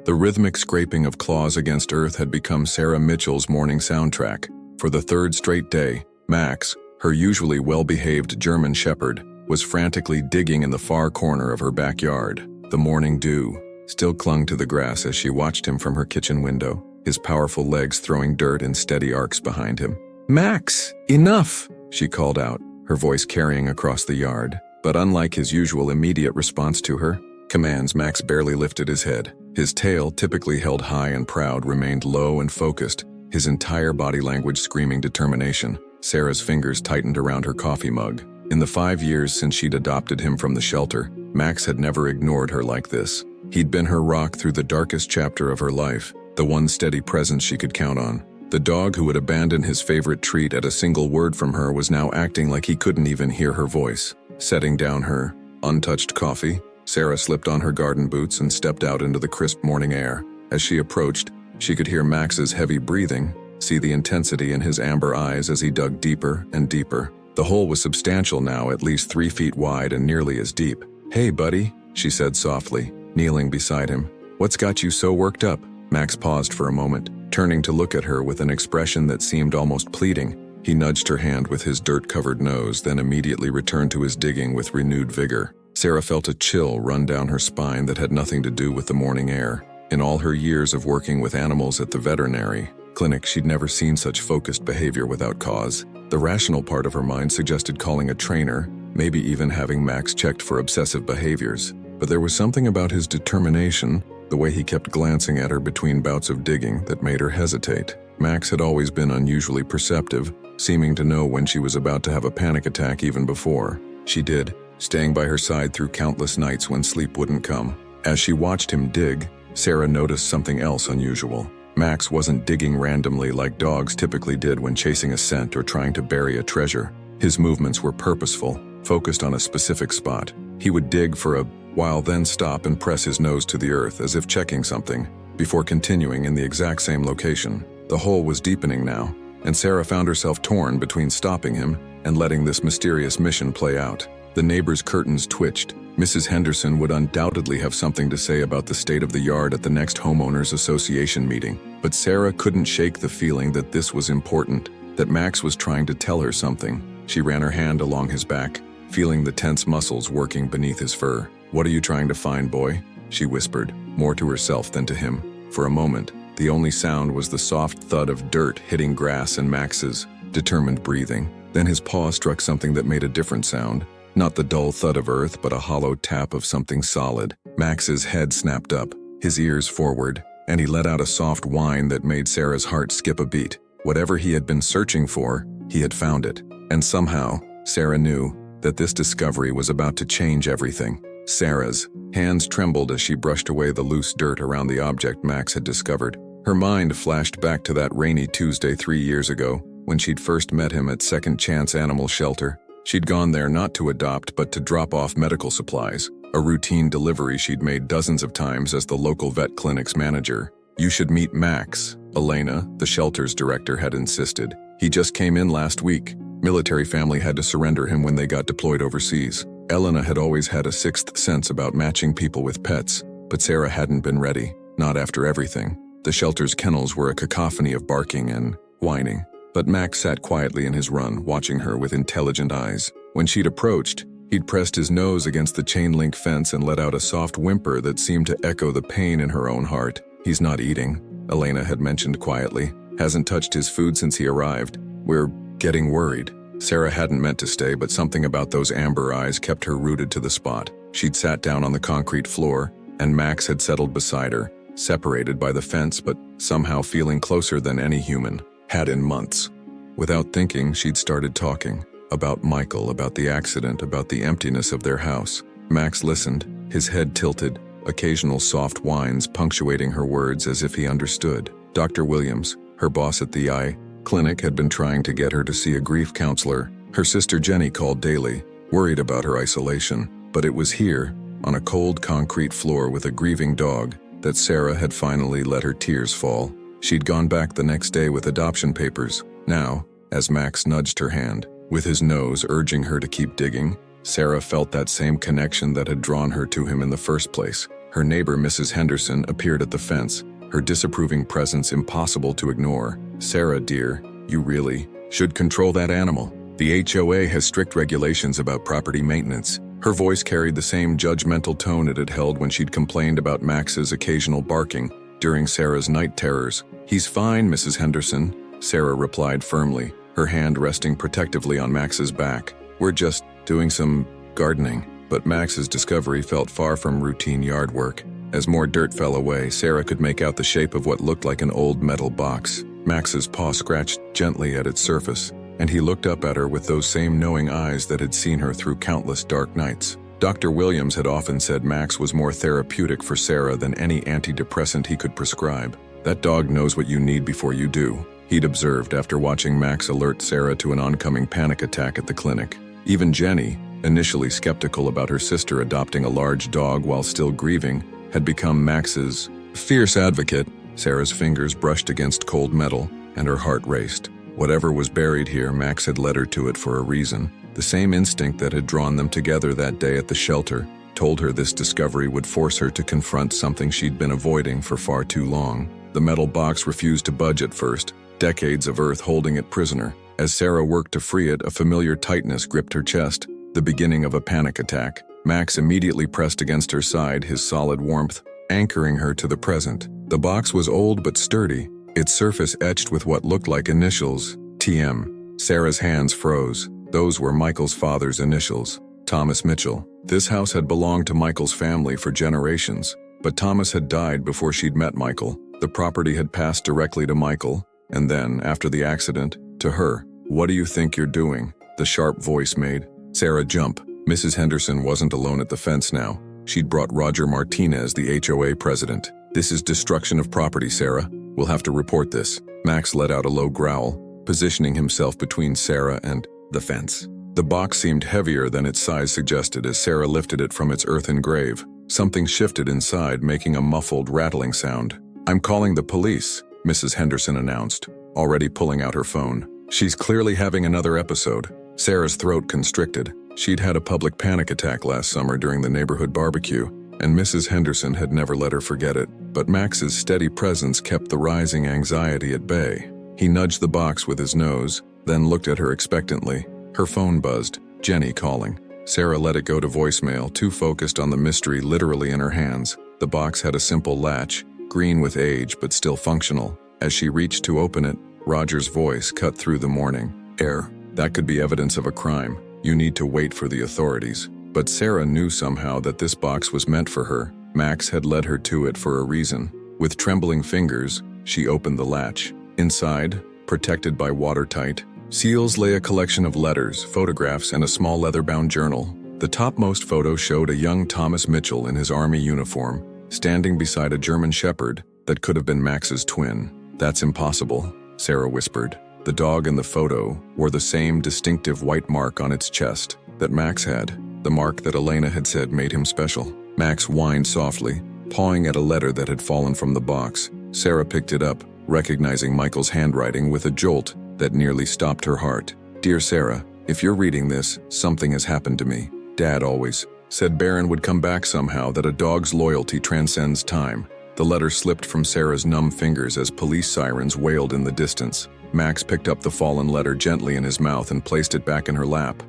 The rhythmic scraping of claws against earth had become Sarah Mitchell's morning soundtrack. For the third straight day, Max, her usually well-behaved German shepherd, was frantically digging in the far corner of her backyard. The morning dew still clung to the grass as she watched him from her kitchen window, his powerful legs throwing dirt in steady arcs behind him. "Max, enough!" she called out, her voice carrying across the yard. But unlike his usual immediate response to her commands, Max barely lifted his head. His tail, typically held high and proud, remained low and focused, his entire body language screaming determination. Sarah's fingers tightened around her coffee mug. In the 5 years since she'd adopted him from the shelter, Max had never ignored her like this. He'd been her rock through the darkest chapter of her life, the one steady presence she could count on. The dog who would abandon his favorite treat at a single word from her was now acting like he couldn't even hear her voice. Setting down her untouched coffee, Sarah slipped on her garden boots and stepped out into the crisp morning air. As she approached, she could hear Max's heavy breathing, see the intensity in his amber eyes as he dug deeper and deeper. The hole was substantial now, at least 3 feet wide and nearly as deep. "Hey, buddy," she said softly, kneeling beside him. "What's got you so worked up?" Max paused for a moment, turning to look at her with an expression that seemed almost pleading. He nudged her hand with his dirt-covered nose, then immediately returned to his digging with renewed vigor. Sarah felt a chill run down her spine that had nothing to do with the morning air. In all her years of working with animals at the veterinary clinic, she'd never seen such focused behavior without cause. The rational part of her mind suggested calling a trainer, maybe even having Max checked for obsessive behaviors. But there was something about his determination, the way he kept glancing at her between bouts of digging, that made her hesitate. Max had always been unusually perceptive, seeming to know when she was about to have a panic attack even before she did, staying by her side through countless nights when sleep wouldn't come. As she watched him dig, Sarah noticed something else unusual. Max wasn't digging randomly like dogs typically did when chasing a scent or trying to bury a treasure. His movements were purposeful, focused on a specific spot. He would dig for a while, then stop and press his nose to the earth as if checking something, before continuing in the exact same location. The hole was deepening now, and Sarah found herself torn between stopping him and letting this mysterious mission play out. The neighbors' curtains twitched. Mrs. Henderson would undoubtedly have something to say about the state of the yard at the next homeowners association meeting. But Sarah couldn't shake the feeling that this was important, that Max was trying to tell her something. She ran her hand along his back, feeling the tense muscles working beneath his fur. "What are you trying to find, boy?" she whispered, more to herself than to him. For a moment, the only sound was the soft thud of dirt hitting grass and Max's determined breathing. Then his paw struck something that made a different sound. Not the dull thud of earth, but a hollow tap of something solid. Max's head snapped up, his ears forward, and he let out a soft whine that made Sarah's heart skip a beat. Whatever he had been searching for, he had found it. And somehow, Sarah knew that this discovery was about to change everything. Sarah's hands trembled as she brushed away the loose dirt around the object Max had discovered. Her mind flashed back to that rainy Tuesday 3 years ago, when she'd first met him at Second Chance Animal Shelter. She'd gone there not to adopt but to drop off medical supplies, a routine delivery she'd made dozens of times as the local vet clinic's manager. "You should meet Max," Elena, the shelter's director, had insisted. "He just came in last week. Military family had to surrender him when they got deployed overseas." Elena had always had a sixth sense about matching people with pets, but Sarah hadn't been ready, not after everything. The shelter's kennels were a cacophony of barking and whining. But Max sat quietly in his run, watching her with intelligent eyes. When she'd approached, he'd pressed his nose against the chain-link fence and let out a soft whimper that seemed to echo the pain in her own heart. "He's not eating," Elena had mentioned quietly. "Hasn't touched his food since he arrived. We're getting worried." Sarah hadn't meant to stay, but something about those amber eyes kept her rooted to the spot. She'd sat down on the concrete floor, and Max had settled beside her, separated by the fence but somehow feeling closer than any human had in months. Without thinking, she'd started talking. About Michael, about the accident, about the emptiness of their house. Max listened, his head tilted, occasional soft whines punctuating her words as if he understood. Dr. Williams, her boss at the eye clinic, had been trying to get her to see a grief counselor. Her sister Jenny called daily, worried about her isolation. But it was here, on a cold concrete floor with a grieving dog, that Sarah had finally let her tears fall. She'd gone back the next day with adoption papers. Now, as Max nudged her hand, with his nose urging her to keep digging, Sarah felt that same connection that had drawn her to him in the first place. Her neighbor, Mrs. Henderson, appeared at the fence, her disapproving presence impossible to ignore. "Sarah, dear, you really should control that animal. The HOA has strict regulations about property maintenance." Her voice carried the same judgmental tone it had held when she'd complained about Max's occasional barking during Sarah's night terrors. "He's fine, Mrs. Henderson," Sarah replied firmly, her hand resting protectively on Max's back. "We're just doing some gardening." But Max's discovery felt far from routine yard work. As more dirt fell away, Sarah could make out the shape of what looked like an old metal box. Max's paw scratched gently at its surface, and he looked up at her with those same knowing eyes that had seen her through countless dark nights. Dr. Williams had often said Max was more therapeutic for Sarah than any antidepressant he could prescribe. "That dog knows what you need before you do," he'd observed after watching Max alert Sarah to an oncoming panic attack at the clinic. Even Jenny, initially skeptical about her sister adopting a large dog while still grieving, had become Max's fierce advocate. Sarah's fingers brushed against cold metal, and her heart raced. Whatever was buried here, Max had led her to it for a reason. The same instinct that had drawn them together that day at the shelter told her this discovery would force her to confront something she'd been avoiding for far too long. The metal box refused to budge at first, decades of earth holding it prisoner. As Sarah worked to free it, a familiar tightness gripped her chest, the beginning of a panic attack. Max immediately pressed against her side, his solid warmth anchoring her to the present. The box was old but sturdy, its surface etched with what looked like initials, TM. Sarah's hands froze. Those were Michael's father's initials, Thomas Mitchell. This house had belonged to Michael's family for generations, but Thomas had died before she'd met Michael. The property had passed directly to Michael, and then, after the accident, to her. "What do you think you're doing?" the sharp voice made Sarah jump. Mrs. Henderson wasn't alone at the fence now. She'd brought Roger Martinez, the HOA president. "This is destruction of property, Sarah. We'll have to report this." Max let out a low growl, positioning himself between Sarah and the fence. The box seemed heavier than its size suggested as Sarah lifted it from its earthen grave. Something shifted inside, making a muffled, rattling sound. "I'm calling the police," Mrs. Henderson announced, already pulling out her phone. "She's clearly having another episode." Sarah's throat constricted. She'd had a public panic attack last summer during the neighborhood barbecue, and Mrs. Henderson had never let her forget it. But Max's steady presence kept the rising anxiety at bay. He nudged the box with his nose, then looked at her expectantly. Her phone buzzed. Jenny calling. Sarah let it go to voicemail, too focused on the mystery literally in her hands. The box had a simple latch, green with age but still functional. As she reached to open it, Roger's voice cut through the morning air. "That could be evidence of a crime. You need to wait for the authorities." But Sarah knew somehow that this box was meant for her. Max had led her to it for a reason. With trembling fingers, she opened the latch. Inside, protected by watertight seals, lay a collection of letters, photographs, and a small leather-bound journal. The topmost photo showed a young Thomas Mitchell in his army uniform, standing beside a German shepherd that could have been Max's twin. "That's impossible," Sarah whispered. The dog in the photo wore the same distinctive white mark on its chest that Max had, the mark that Elena had said made him special. Max whined softly, pawing at a letter that had fallen from the box. Sarah picked it up, recognizing Michael's handwriting with a jolt that nearly stopped her heart. "Dear Sarah, if you're reading this, something has happened to me. Dad always said Baron would come back somehow, that a dog's loyalty transcends time." The letter slipped from Sarah's numb fingers as police sirens wailed in the distance. Max picked up the fallen letter gently in his mouth and placed it back in her lap,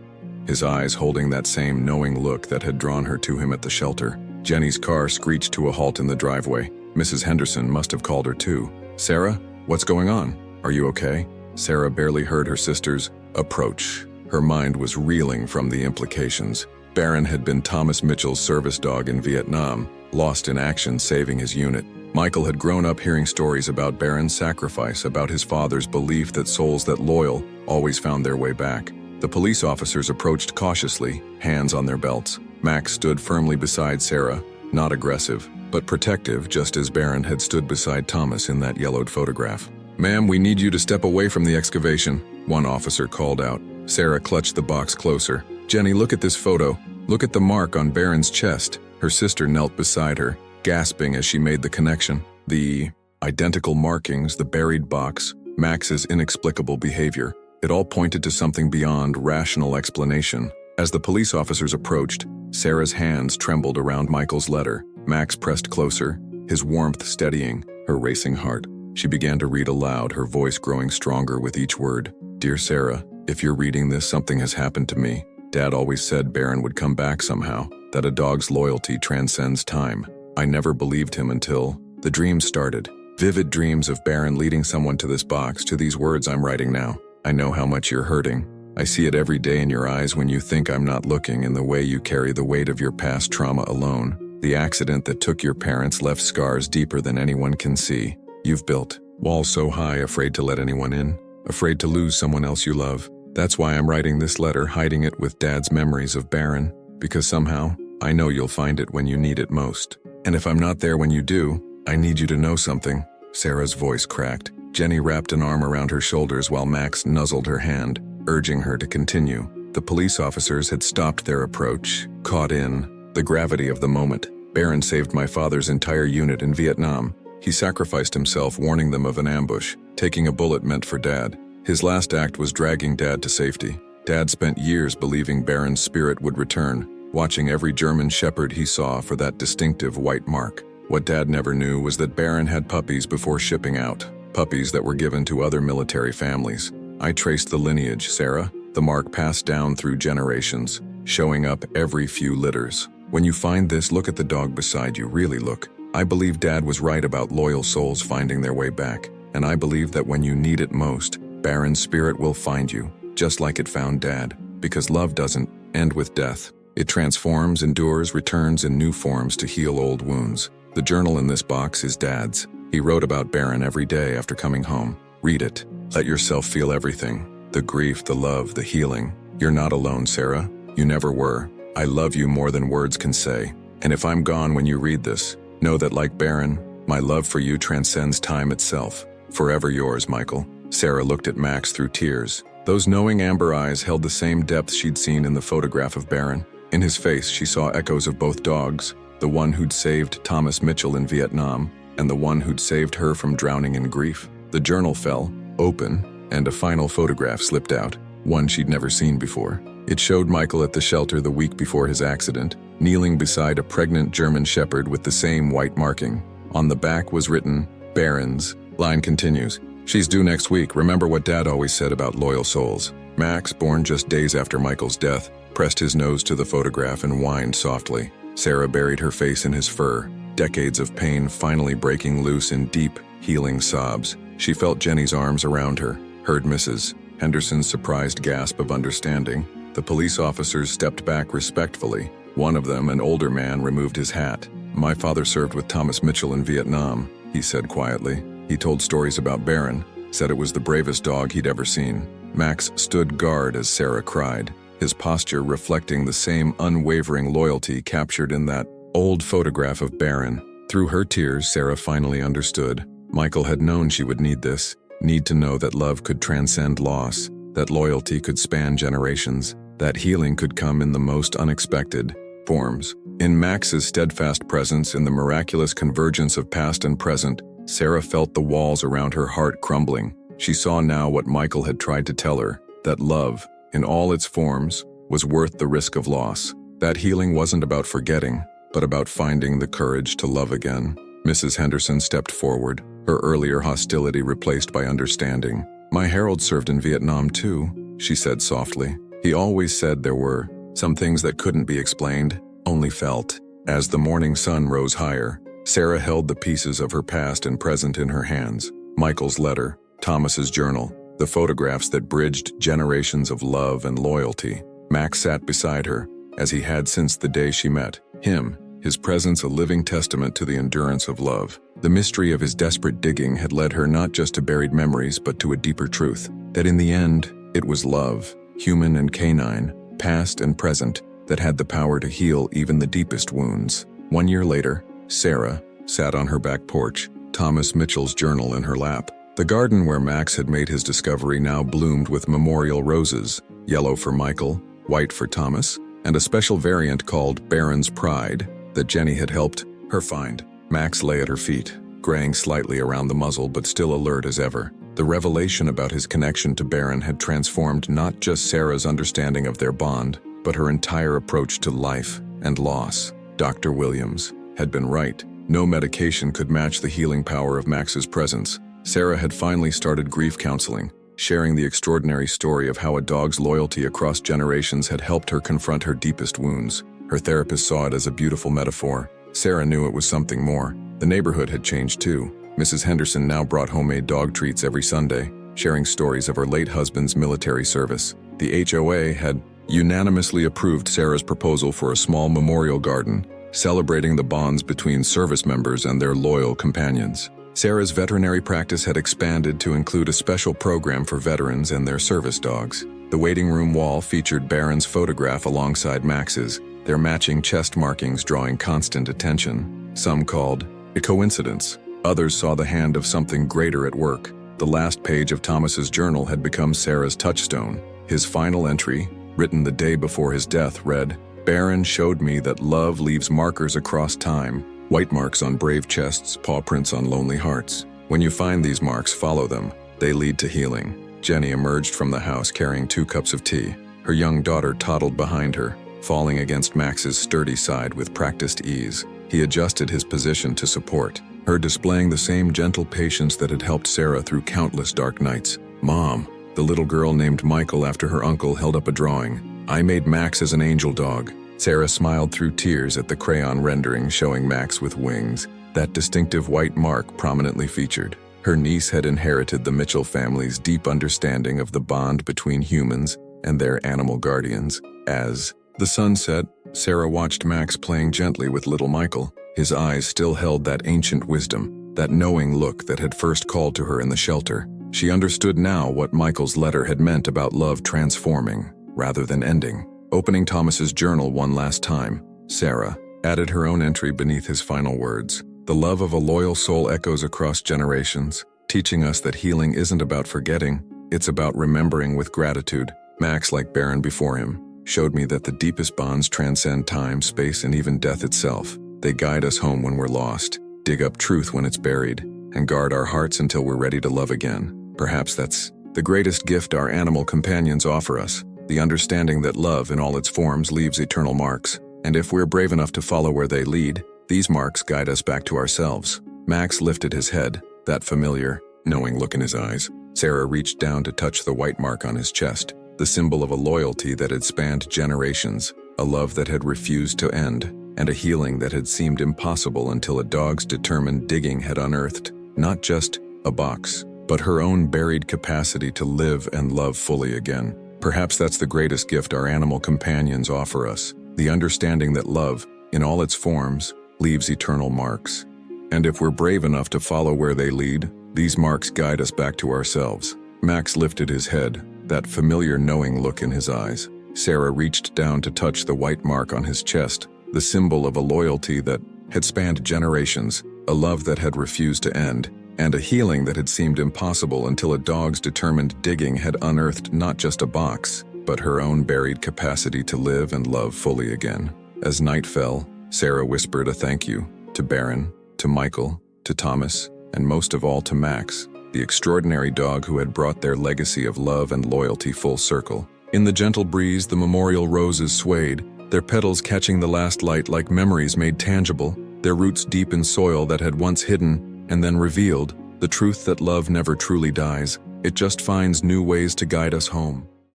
his eyes holding that same knowing look that had drawn her to him at the shelter. Jenny's car screeched to a halt in the driveway. Mrs. Henderson must have called her too. "Sarah, what's going on? Are you okay?" Sarah barely heard her sister's approach. Her mind was reeling from the implications. Baron had been Thomas Mitchell's service dog in Vietnam, lost in action saving his unit. Michael had grown up hearing stories about Baron's sacrifice, about his father's belief that souls that loyal always found their way back. The police officers approached cautiously, hands on their belts. Max stood firmly beside Sarah, not aggressive, but protective, just as Baron had stood beside Thomas in that yellowed photograph. "Ma'am, we need you to step away from the excavation," one officer called out. Sarah clutched the box closer. "Jenny, look at this photo. Look at the mark on Baron's chest." Her sister knelt beside her, gasping as she made the connection. The identical markings, the buried box, Max's inexplicable behavior. It all pointed to something beyond rational explanation. As the police officers approached, Sarah's hands trembled around Michael's letter. Max pressed closer, his warmth steadying her racing heart. She began to read aloud, her voice growing stronger with each word. "Dear Sarah, if you're reading this, something has happened to me. Dad always said Baron would come back somehow, that a dog's loyalty transcends time. I never believed him until the dreams started. Vivid dreams of Baron leading someone to this box, to these words I'm writing now. I know how much you're hurting. I see it every day in your eyes when you think I'm not looking, in the way you carry the weight of your past trauma alone. The accident that took your parents left scars deeper than anyone can see. You've built walls so high, afraid to let anyone in, afraid to lose someone else you love. That's why I'm writing this letter, hiding it with Dad's memories of Baron, because somehow, I know you'll find it when you need it most. And if I'm not there when you do, I need you to know something." Sarah's voice cracked. Jenny wrapped an arm around her shoulders while Max nuzzled her hand, urging her to continue. The police officers had stopped their approach, caught in the gravity of the moment. "Baron saved my father's entire unit in Vietnam. He sacrificed himself, warning them of an ambush. Taking a bullet meant for Dad. His last act was dragging Dad to safety. Dad spent years believing Baron's spirit would return, watching every German shepherd he saw for that distinctive white mark. What Dad never knew was that Baron had puppies before shipping out, puppies that were given to other military families. I traced the lineage, Sarah, the mark passed down through generations, showing up every few litters. When you find this, look at the dog beside you, really look. I believe Dad was right about loyal souls finding their way back, and I believe that when you need it most, Baron's spirit will find you, just like it found Dad, because love doesn't end with death. It transforms, endures, returns in new forms to heal old wounds. The journal in this box is Dad's. He wrote about Baron every day after coming home. Read it. Let yourself feel everything. The grief, the love, the healing. You're not alone, Sarah. You never were. I love you more than words can say. And if I'm gone when you read this, know that like Baron, my love for you transcends time itself. Forever yours, Michael." Sarah looked at Max through tears. Those knowing amber eyes held the same depth she'd seen in the photograph of Baron. In his face, she saw echoes of both dogs, the one who'd saved Thomas Mitchell in Vietnam, and the one who'd saved her from drowning in grief. The journal fell, open, and a final photograph slipped out, one she'd never seen before. It showed Michael at the shelter the week before his accident, kneeling beside a pregnant German shepherd with the same white marking. On the back was written, "Baron's." Line continues, "She's due next week. Remember what Dad always said about loyal souls." Max, born just days after Michael's death, pressed his nose to the photograph and whined softly. Sarah buried her face in his fur, decades of pain finally breaking loose in deep, healing sobs. She felt Jenny's arms around her, heard Mrs. Henderson's surprised gasp of understanding. The police officers stepped back respectfully. One of them, an older man, removed his hat. "My father served with Thomas Mitchell in Vietnam," he said quietly. He told stories about Baron, said it was the bravest dog he'd ever seen. Max stood guard as Sarah cried, his posture reflecting the same unwavering loyalty captured in that old photograph of Baron. Through her tears, Sarah finally understood. Michael had known she would need this, need to know that love could transcend loss, that loyalty could span generations, that healing could come in the most unexpected forms. In Max's steadfast presence, in the miraculous convergence of past and present, Sarah felt the walls around her heart crumbling. She saw now what Michael had tried to tell her, that love, in all its forms, was worth the risk of loss. That healing wasn't about forgetting, but about finding the courage to love again. Mrs. Henderson stepped forward, her earlier hostility replaced by understanding. "My Harold served in Vietnam too," she said softly. "He always said there were some things that couldn't be explained, only felt." As the morning sun rose higher, Sarah held the pieces of her past and present in her hands. Michael's letter, Thomas's journal, the photographs that bridged generations of love and loyalty. Max sat beside her, as he had since the day she met him, his presence a living testament to the endurance of love. The mystery of his desperate digging had led her not just to buried memories but to a deeper truth, that in the end, it was love, human and canine, past and present, that had the power to heal even the deepest wounds. 1 year later, Sarah sat on her back porch, Thomas Mitchell's journal in her lap. The garden where Max had made his discovery now bloomed with memorial roses, yellow for Michael, white for Thomas, and a special variant called Baron's Pride that Jenny had helped her find. Max lay at her feet, graying slightly around the muzzle but still alert as ever. The revelation about his connection to Baron had transformed not just Sarah's understanding of their bond, but her entire approach to life and loss. Dr. Williams, had been right. No medication could match the healing power of Max's presence. Sarah had finally started grief counseling, sharing the extraordinary story of how a dog's loyalty across generations had helped her confront her deepest wounds. Her therapist saw it as a beautiful metaphor. Sarah knew it was something more. The neighborhood had changed too. Mrs. Henderson now brought homemade dog treats every Sunday, sharing stories of her late husband's military service. The HOA had unanimously approved Sarah's proposal for a small memorial garden, celebrating the bonds between service members and their loyal companions. Sarah's veterinary practice had expanded to include a special program for veterans and their service dogs. The waiting room wall featured Baron's photograph alongside Max's, their matching chest markings drawing constant attention. Some called it coincidence. Others saw the hand of something greater at work. The last page of Thomas's journal had become Sarah's touchstone. His final entry, written the day before his death, read, "Baron showed me that love leaves markers across time, white marks on brave chests, paw prints on lonely hearts. When you find these marks, follow them. They lead to healing." Jenny emerged from the house carrying 2 cups of tea. Her young daughter toddled behind her, falling against Max's sturdy side with practiced ease. He adjusted his position to support, her displaying the same gentle patience that had helped Sarah through countless dark nights. "Mom," the little girl named Michael after her uncle held up a drawing. "I made Max as an angel dog." Sarah smiled through tears at the crayon rendering showing Max with wings, that distinctive white mark prominently featured. Her niece had inherited the Mitchell family's deep understanding of the bond between humans and their animal guardians. As the sun set, Sarah watched Max playing gently with little Michael. His eyes still held that ancient wisdom, that knowing look that had first called to her in the shelter. She understood now what Michael's letter had meant about love transforming, rather than ending. Opening Thomas's journal one last time, Sarah added her own entry beneath his final words. "The love of a loyal soul echoes across generations, teaching us that healing isn't about forgetting, it's about remembering with gratitude." Max, like Baron before him, showed me that the deepest bonds transcend time, space, and even death itself. They guide us home when we're lost, dig up truth when it's buried, and guard our hearts until we're ready to love again. Perhaps that's the greatest gift our animal companions offer us, the understanding that love in all its forms leaves eternal marks. And if we're brave enough to follow where they lead, these marks guide us back to ourselves. Max lifted his head, that familiar, knowing look in his eyes. Sarah reached down to touch the white mark on his chest, the symbol of a loyalty that had spanned generations, a love that had refused to end, and a healing that had seemed impossible until a dog's determined digging had unearthed, not just a box, but her own buried capacity to live and love fully again. Perhaps that's the greatest gift our animal companions offer us, the understanding that love, in all its forms, leaves eternal marks. And if we're brave enough to follow where they lead, these marks guide us back to ourselves. Max lifted his head, that familiar knowing look in his eyes. Sarah reached down to touch the white mark on his chest, the symbol of a loyalty that had spanned generations, a love that had refused to end, and a healing that had seemed impossible until a dog's determined digging had unearthed not just a box, but her own buried capacity to live and love fully again. As night fell, Sarah whispered a thank you to Baron, to Michael, to Thomas, and most of all to Max, the extraordinary dog who had brought their legacy of love and loyalty full circle. In the gentle breeze, the memorial roses swayed, their petals catching the last light like memories made tangible, their roots deep in soil that had once hidden and then revealed the truth that love never truly dies, it just finds new ways to guide us home.